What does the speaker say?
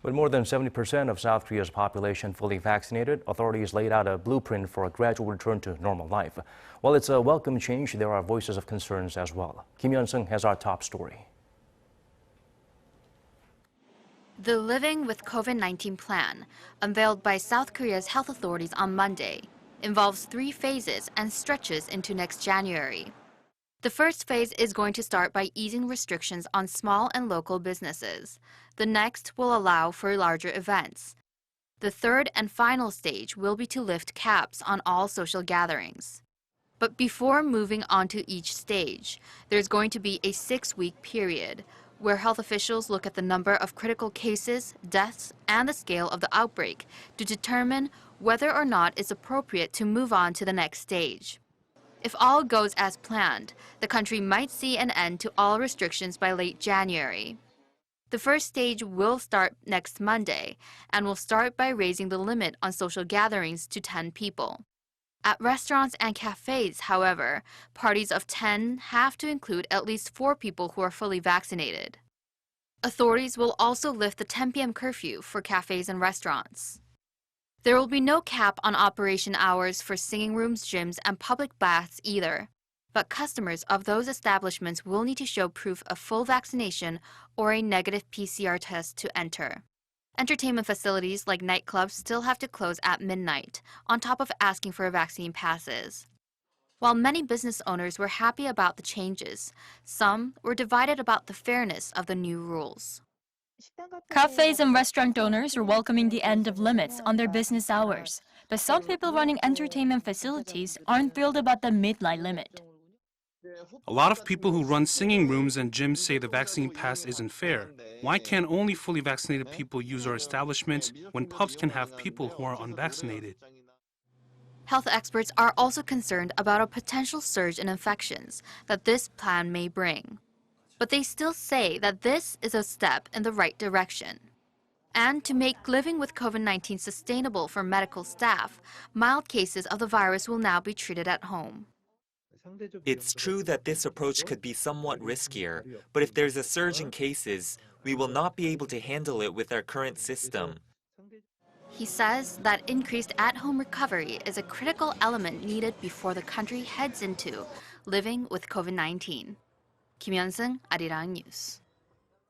With more than 70% of South Korea's population fully vaccinated, authorities laid out a blueprint for a gradual return to normal life. While it's a welcome change, there are voices of concerns as well. Yeon-seung has our top story. The Living with COVID-19 plan, unveiled by South Korea's health authorities on Monday, involves 3 phases and stretches into next January. The first phase is going to start by easing restrictions on small and local businesses. The next will allow for larger events. The third and final stage will be to lift caps on all social gatherings. But before moving on to each stage, there's going to be a 6-week period where health officials look at the number of critical cases, deaths, and the scale of the outbreak to determine whether or not it's appropriate to move on to the next stage. If all goes as planned, the country might see an end to all restrictions by late January. The first stage will start next Monday and will start by raising the limit on social gatherings to 10 people. At restaurants and cafes, however, parties of 10 have to include at least 4 people who are fully vaccinated. Authorities will also lift the 10 p.m. curfew for cafes and restaurants. There will be no cap on operation hours for singing rooms, gyms, and public baths either. But customers of those establishments will need to show proof of full vaccination or a negative PCR test to enter. Entertainment facilities like nightclubs still have to close at midnight, on top of asking for vaccine passes. While many business owners were happy about the changes, some were divided about the fairness of the new rules. Cafes and restaurant owners are welcoming the end of limits on their business hours, but some people running entertainment facilities aren't thrilled about the midnight limit. A lot of people who run singing rooms and gyms say the vaccine pass isn't fair. Why can't only fully vaccinated people use our establishments when pubs can have people who are unvaccinated? Health experts are also concerned about a potential surge in infections that this plan may bring. But they still say that this is a step in the right direction. And to make living with COVID-19 sustainable for medical staff, mild cases of the virus will now be treated at home. It's true that this approach could be somewhat riskier, but if there's a surge in cases, we will not be able to handle it with our current system. He says that increased at-home recovery is a critical element needed before the country heads into living with COVID-19. Yeon-seung, Arirang News.